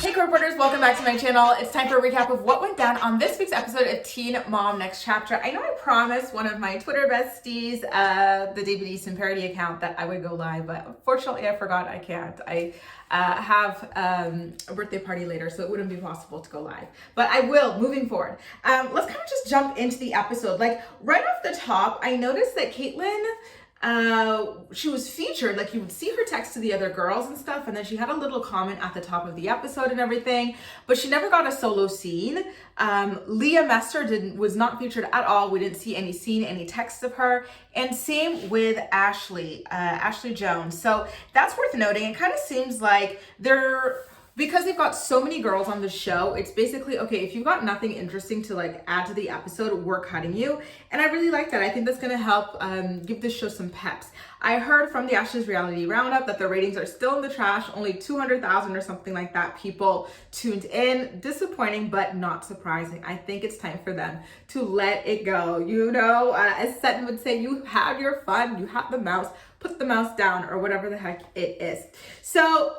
Hey reporters, welcome back to my channel. It's time for a recap of what went down on this week's episode of Teen Mom Next Chapter. I know I promised one of my Twitter besties, the David Easton parody account, that I would go live, but unfortunately I forgot I can't. I have a birthday party later, so it wouldn't be possible to go live, but I will moving forward. Let's kind of just jump into the episode. Like right off the top, I noticed that Caitlin, she was featured, like you would see her text to the other girls and stuff, and then she had a little comment at the top of the episode and everything, but she never got a solo scene. Leah Mester was not featured at all. We didn't see any scene, any text of her, and same with Ashley Jones. So that's worth noting. It kind of seems like because they've got so many girls on the show, it's basically, okay, if you've got nothing interesting to like add to the episode, we're cutting you. And I really like that. I think that's gonna help give this show some peps. I heard from the Ashley's Reality Roundup that the ratings are still in the trash, only 200,000 or something like that people tuned in. Disappointing, but not surprising. I think it's time for them to let it go. You know, as Sutton would say, you had your fun, you had the mouse, put the mouse down, or whatever the heck it is. So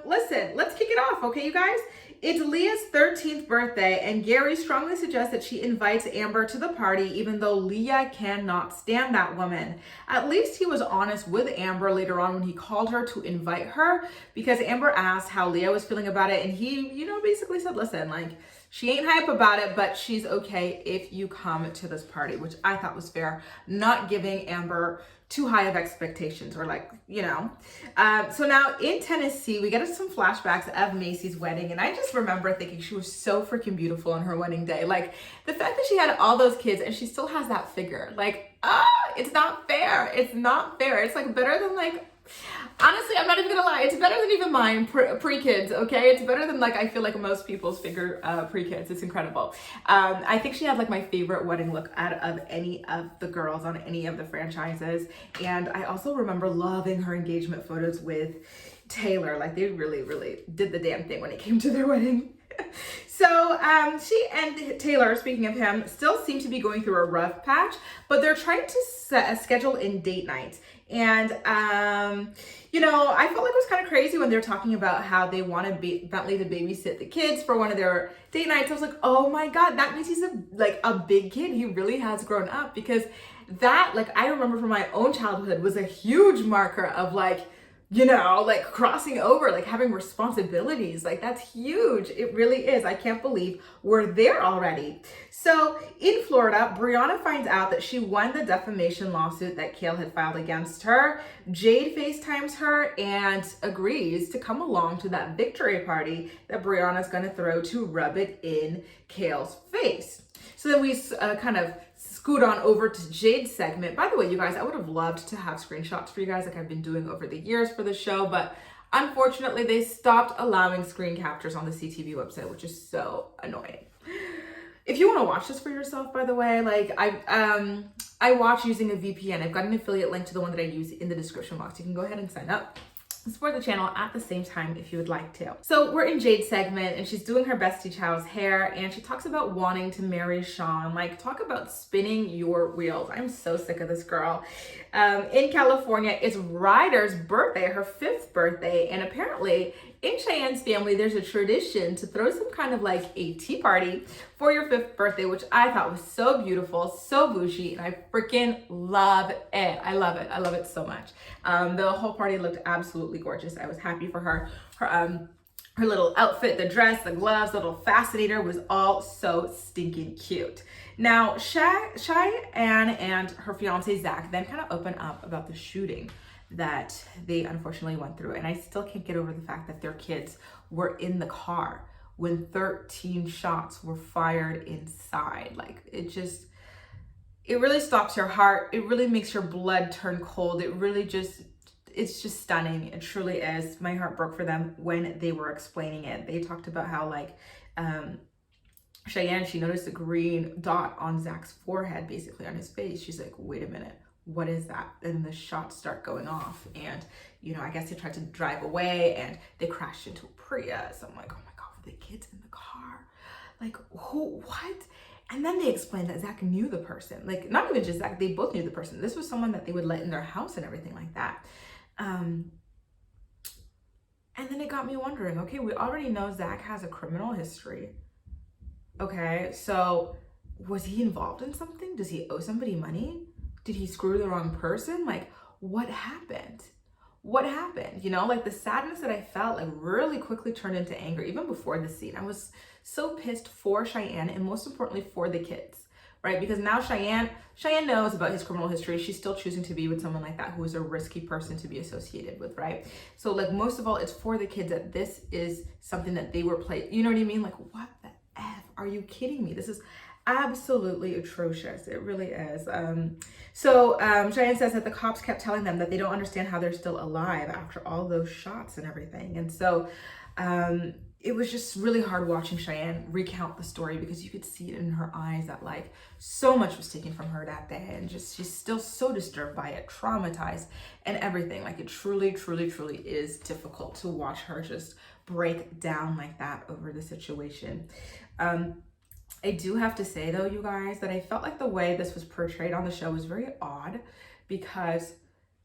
listen, let's kick it off, okay, you guys? It's Leah's 13th birthday, and Gary strongly suggests that she invites Amber to the party, even though Leah cannot stand that woman. At least he was honest with Amber later on when he called her to invite her, because Amber asked how Leah was feeling about it, and he, you know, basically said, listen, like, she ain't hype about it, but she's okay if you come to this party, which I thought was fair, not giving Amber too high of expectations, or like, you know. So now in Tennessee, we get some flashbacks of Macy's wedding, and I just remember thinking she was so freaking beautiful on her wedding day. Like the fact that she had all those kids and she still has that figure, like, it's not fair. It's not fair. It's like better than, like, honestly, I'm not even gonna lie, it's better than even mine pre-kids, okay? It's better than, like, I feel like most people's figure pre-kids. It's incredible. I think she had like my favorite wedding look out of any of the girls on any of the franchises. And I also remember loving her engagement photos with Taylor. Like they really did the damn thing when it came to their wedding. So she and Taylor, speaking of him, still seem to be going through a rough patch, but they're trying to schedule in date nights. And, you know, I felt like it was kind of crazy when they were talking about how they want Bentley to babysit the kids for one of their date nights. I was like, oh my God, that means he's a big kid. He really has grown up, because that, like, I remember from my own childhood was a huge marker of, like, you know, like crossing over, like having responsibilities. Like that's huge. It really is. I can't believe we're there already. So in Florida, Brianna finds out that she won the defamation lawsuit that Kale had filed against her. Jade FaceTimes her and agrees to come along to that victory party that Brianna's going to throw to rub it in Kale's face. So then we kind of scoot on over to Jade's segment. By the way, you guys, I would have loved to have screenshots for you guys like I've been doing over the years for the show, but unfortunately they stopped allowing screen captures on the CTV website, which is so annoying. If you want to watch this for yourself, by the way, like I watch using a VPN. I've got an affiliate link to the one that I use in the description box. You can go ahead and sign up, support the channel at the same time if you would like to. So we're in Jade's segment, and she's doing her bestie Chow's hair, and she talks about wanting to marry Sean. Like, talk about spinning your wheels. I'm so sick of this girl. In California, it's Ryder's birthday, her 5th birthday, and apparently in Cheyenne's family, there's a tradition to throw some kind of like a tea party for your 5th birthday, which I thought was so beautiful, so bougie, and I freaking love it. I love it. I love it so much. The whole party looked absolutely gorgeous. I was happy for her. Her little outfit, the dress, the gloves, the little fascinator was all so stinking cute. Now, Cheyenne and her fiance Zach then kind of open up about the shooting that they unfortunately went through. And I still can't get over the fact that their kids were in the car when 13 shots were fired inside. Like, it really stops your heart. It really makes your blood turn cold. It's just stunning. It truly is. My heart broke for them when they were explaining it. They talked about how, like, Cheyenne, she noticed a green dot on Zach's forehead, basically on his face. She's like, wait a minute, what is that? And the shots start going off, and, you know, I guess they tried to drive away and they crashed into a Prius. I'm like, oh my God, were the kids in the car? Like, who, what? And then they explained that Zach knew the person. Like, not even just Zach, they both knew the person. This was someone that they would let in their house and everything like that. And then it got me wondering, okay, we already know Zach has a criminal history. Okay, so was he involved in something? Does he owe somebody money? Did he screw the wrong person? Like, what happened? What happened? You know, like the sadness that I felt like really quickly turned into anger even before the scene. I was so pissed for Cheyenne and most importantly for the kids, right? Because now Cheyenne knows about his criminal history. She's still choosing to be with someone like that who is a risky person to be associated with, right? So like most of all, it's for the kids that this is something that they were you know what I mean? Like, what the F? Are you kidding me? This is absolutely atrocious. It really is. Cheyenne says that the cops kept telling them that they don't understand how they're still alive after all those shots and everything. And so it was just really hard watching Cheyenne recount the story because you could see it in her eyes that like so much was taken from her that day, and just she's still so disturbed by it, traumatized and everything. Like it truly, truly, truly is difficult to watch her just break down like that over the situation. I do have to say though, you guys, that I felt like the way this was portrayed on the show was very odd, because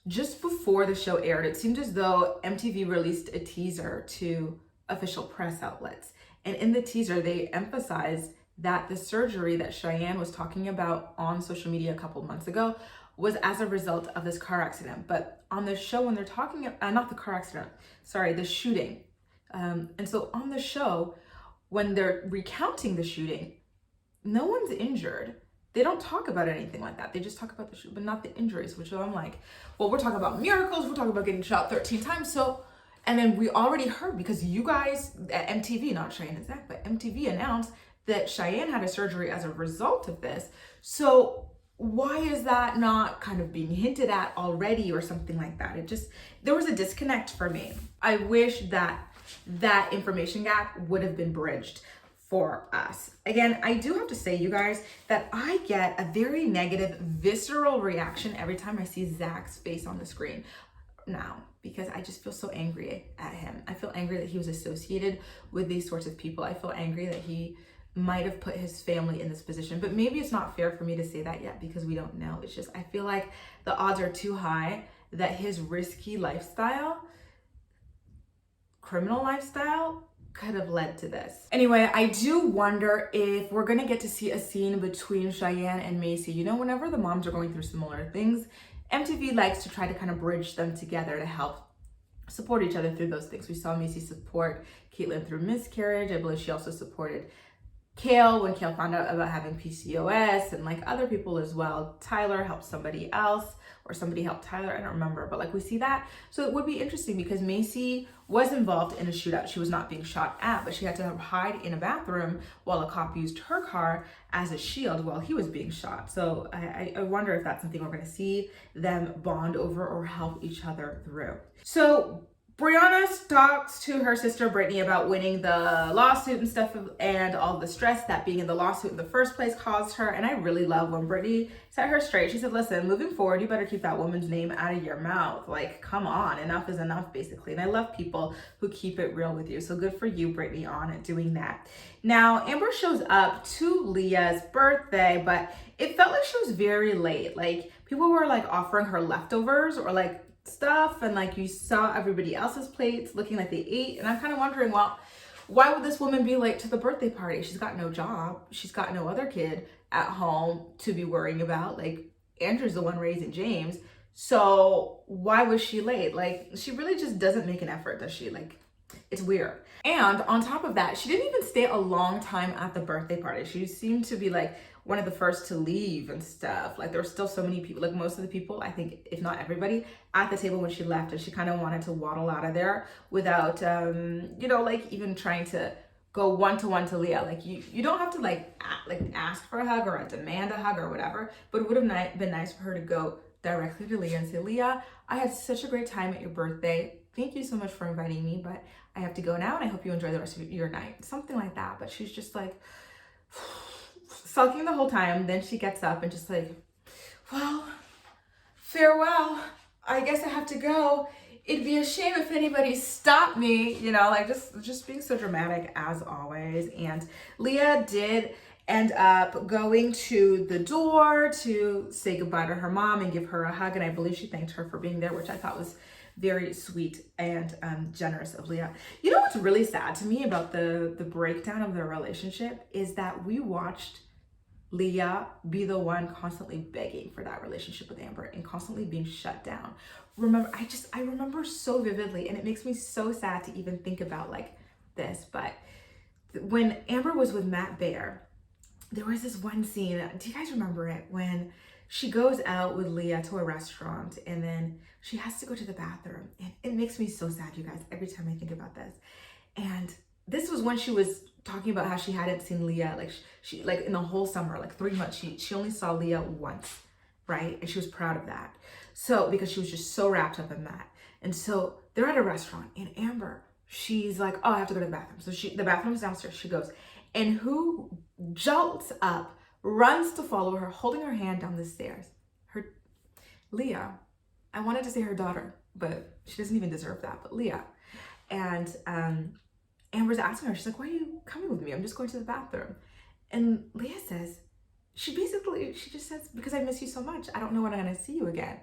just before the show aired, it seemed as though MTV released a teaser to official press outlets. And in the teaser, they emphasized that the surgery that Cheyenne was talking about on social media a couple months ago was as a result of this car accident. But on the show, when they're talking, not the car accident, sorry, the shooting. And so on the show, when they're recounting the shooting, no one's injured. They don't talk about anything like that. They just talk about the shoot, but not the injuries, which I'm like, well, we're talking about miracles. We're talking about getting shot 13 times. So, and then we already heard, because you guys at MTV, not Cheyenne and Zach, but MTV announced that Cheyenne had a surgery as a result of this. So why is that not kind of being hinted at already or something like that? There was a disconnect for me. I wish that information gap would have been bridged for us. Again, I do have to say, you guys, that I get a very negative, visceral reaction every time I see Zach's face on the screen now, because I just feel so angry at him. I feel angry that he was associated with these sorts of people. I feel angry that he might have put his family in this position, but maybe it's not fair for me to say that yet because we don't know. It's just, I feel like the odds are too high that his risky lifestyle, criminal lifestyle, could have led to this. Anyway, I do wonder if we're gonna get to see a scene between Cheyenne and Macy. You know, whenever the moms are going through similar things, MTV likes to try to kind of bridge them together to help support each other through those things. We saw Macy support Caitlyn through miscarriage. I believe she also supported Kale when Kale found out about having PCOS, and like other people as well. Tyler helped somebody else, or somebody helped Tyler, I don't remember, but like we see that. So it would be interesting because Macy was involved in a shootout. She was not being shot at, but she had to hide in a bathroom while a cop used her car as a shield while he was being shot. So I wonder if that's something we're gonna see them bond over or help each other through. So Brianna talks to her sister Brittany about winning the lawsuit and stuff, and all the stress that being in the lawsuit in the first place caused her. And I really love when Brittany set her straight. She said, listen, moving forward, you better keep that woman's name out of your mouth. Like, come on, enough is enough, basically. And I love people who keep it real with you. So good for you, Brittany, on doing that. Now, Amber shows up to Leah's birthday, but it felt like she was very late. Like, people were like offering her leftovers or like stuff, and like you saw everybody else's plates looking like they ate, and I'm kind of wondering, well, why would this woman be late to the birthday party? She's got no job, she's got no other kid at home to be worrying about. Like, Andrew's the one raising James, so why was she late? Like, she really just doesn't make an effort, does she? Like, it's weird. And on top of that, she didn't even stay a long time at the birthday party. She seemed to be like one of the first to leave and stuff. Like, there were still so many people, like most of the people, I think, if not everybody, at the table when she left, and she kind of wanted to waddle out of there without, you know, like even trying to go one-to-one to Leah. Like, you don't have to like ask for a hug or demand a hug or whatever, but it would have been nice for her to go directly to Leah and say, Leah, I had such a great time at your birthday. Thank you so much for inviting me, but I have to go now, and I hope you enjoy the rest of your night. Something like that. But she's just like sulking the whole time. Then she gets up and just like, well, farewell. I guess I have to go. It'd be a shame if anybody stopped me, you know, like just being so dramatic as always. And Leah did end up going to the door to say goodbye to her mom and give her a hug. And I believe she thanked her for being there, which I thought was very sweet and generous of Leah. You know what's really sad to me about the breakdown of their relationship is that we watched Leah be the one constantly begging for that relationship with Amber and constantly being shut down. I remember so vividly, and it makes me so sad to even think about like this, but when Amber was with Matt Baer, there was this one scene, do you guys remember it? When she goes out with Leah to a restaurant and then she has to go to the bathroom. And it makes me so sad, you guys, every time I think about this. And this was when she was talking about how she hadn't seen Leah, like she like in the whole summer, like 3 months, she only saw Leah once, right? And she was proud of that. So, because she was just so wrapped up in that. And so they're at a restaurant and Amber, she's like, oh, I have to go to the bathroom. So the bathroom's downstairs, she goes. And who jolts up, runs to follow her, holding her hand down the stairs? Leah. I wanted to say her daughter, but she doesn't even deserve that, but Leah. And Amber's asking her, she's like, why are you coming with me? I'm just going to the bathroom. And Leah says, she just says, because I miss you so much. I don't know when I'm going to see you again.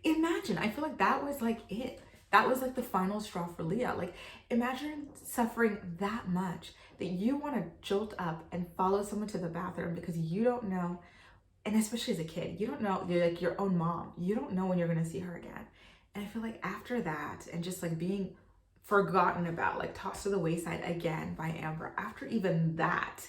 Imagine, I feel like that was like it. That was like the final straw for Leah. Like, imagine suffering that much that you want to jolt up and follow someone to the bathroom because you don't know, and especially as a kid, you don't know, you're like your own mom. You don't know when you're going to see her again. And I feel like after that, and just like being forgotten about, like tossed to the wayside again by Amber, after even that,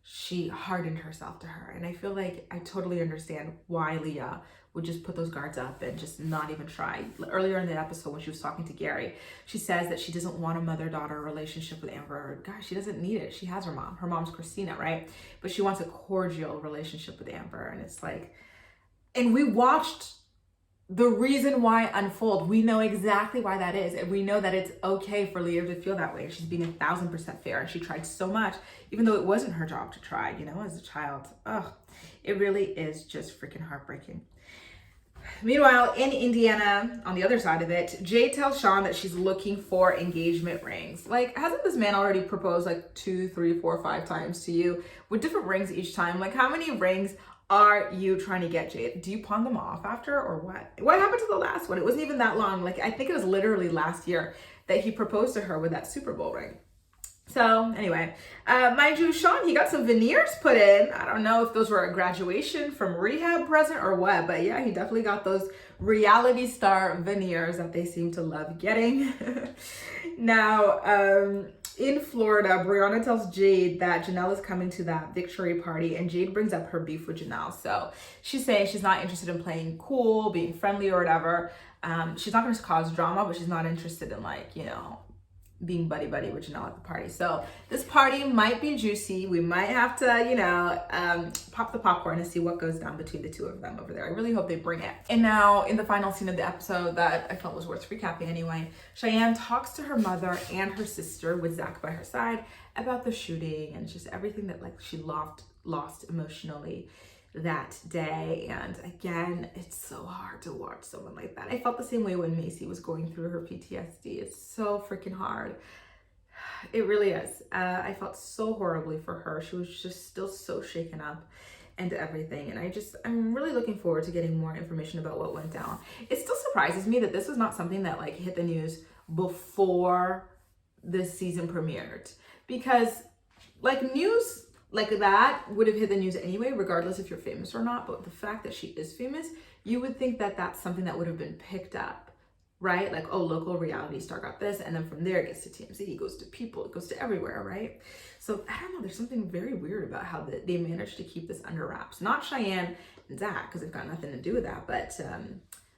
she hardened herself to her. And I feel like I totally understand why Leah would just put those guards up and just not even try. Earlier in the episode when she was talking to Gary, she says that she doesn't want a mother-daughter relationship with Amber. Gosh, she doesn't need it. She has her mom. Her mom's Christina, right? But she wants a cordial relationship with Amber. And it's like, and we watched the reason why unfold. We know exactly why that is. And we know that it's okay for Leah to feel that way. She's being 1,000% fair. And she tried so much, even though it wasn't her job to try, you know, as a child. Ugh, it really is just freaking heartbreaking. Meanwhile, in Indiana, on the other side of it, Jade tells Sean that she's looking for engagement rings. Like, hasn't this man already proposed like 2, 3, 4, 5 times to you with different rings each time? Like, how many rings are you trying to get, Jade? Do you pawn them off after, or what? What happened to the last one? It wasn't even that long. Like, I think it was literally last year that he proposed to her with that Super Bowl ring. So anyway, mind you, Sean, he got some veneers put in. I don't know if those were a graduation from rehab present or what, but yeah, he definitely got those reality star veneers that they seem to love getting. Now, in Florida, Brianna tells Jade that Janelle is coming to that victory party, and Jade brings up her beef with Janelle. So she's saying she's not interested in playing cool, being friendly or whatever. She's not going to cause drama, but she's not interested in, like, you know, being buddy-buddy with Janelle at the party. So this party might be juicy. We might have to, you know, pop the popcorn and see what goes down between the two of them over there. I really hope they bring it. And now in the final scene of the episode that I felt was worth recapping anyway, Cheyenne talks to her mother and her sister with Zach by her side about the shooting and just everything that like she lost emotionally that day. And again, it's so hard to watch someone like that. I felt the same way when Macy was going through her PTSD. It's so freaking hard. It really is. I felt so horribly for her. She was just still so shaken up and everything. And I'm really looking forward to getting more information about what went down. It still surprises me that this was not something that like hit the news before the season premiered, because like news like that would have hit the news anyway, regardless if you're famous or not. But the fact that she is famous, you would think that that's something that would have been picked up, right? Like, oh, local reality star got this, and then from there it gets to TMZ, it goes to People, it goes to everywhere, right? So I don't know, there's something very weird about how they managed to keep this under wraps. Not Cheyenne and Zach, because they've got nothing to do with that, but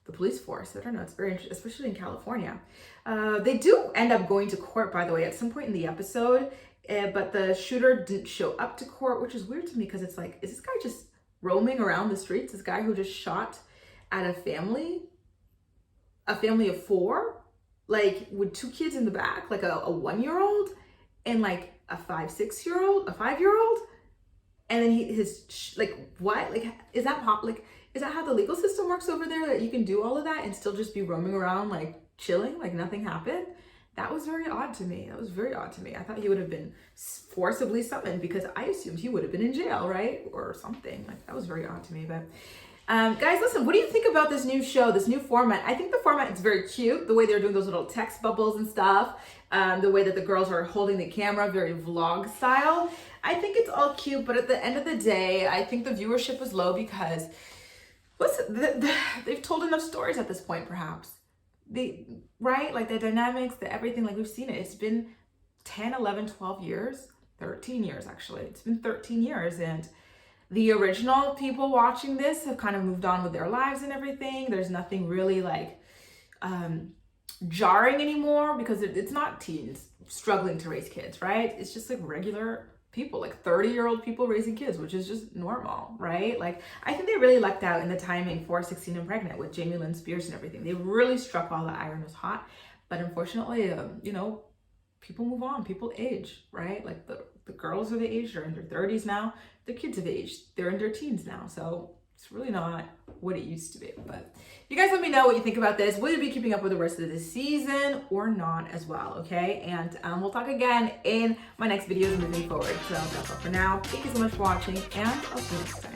the police force, I don't know, it's very interesting, especially in California. They do end up going to court, by the way, at some point in the episode. But the shooter didn't show up to court, which is weird to me because it's like, is this guy just roaming around the streets? This guy who just shot at a family of 4, like with 2 kids in the back, like a 1-year-old and like a 5-6-year-old, a 5-year-old. And then what? Like, is that how the legal system works over there, that you can do all of that and still just be roaming around, like chilling, like nothing happened? That was very odd to me. I thought he would have been forcibly summoned because I assumed he would have been in jail, right? Or something. Like, that was very odd to me. But Guys, listen, what do you think about this new show, this new format? I think the format is very cute, the way they're doing those little text bubbles and stuff, the way that the girls are holding the camera, very vlog style. I think it's all cute, but at the end of the day, I think the viewership was low because, listen, they've told enough stories at this point, perhaps. Right? Like the dynamics, the everything, like we've seen it. It's been 10, 11, 12 years, 13 years actually. It's been 13 years, and the original people watching this have kind of moved on with their lives and everything. There's nothing really like jarring anymore because it's not teens struggling to raise kids, right? It's just like regular people, like 30-year-old people raising kids, which is just normal, right? Like, I think they really lucked out in the timing for 16 and Pregnant with Jamie Lynn Spears and everything. They really struck while the iron was hot. But unfortunately, you know, people move on, people age, right? Like the girls are the age, they're in their 30s now. The kids have aged, they're in their teens now. So it's really not what it used to be. But you guys let me know what you think about this. Will you be keeping up with the rest of the season or not as well, okay? And we'll talk again in my next videos moving forward. So that's all for now. Thank you so much for watching, and I'll see you next time.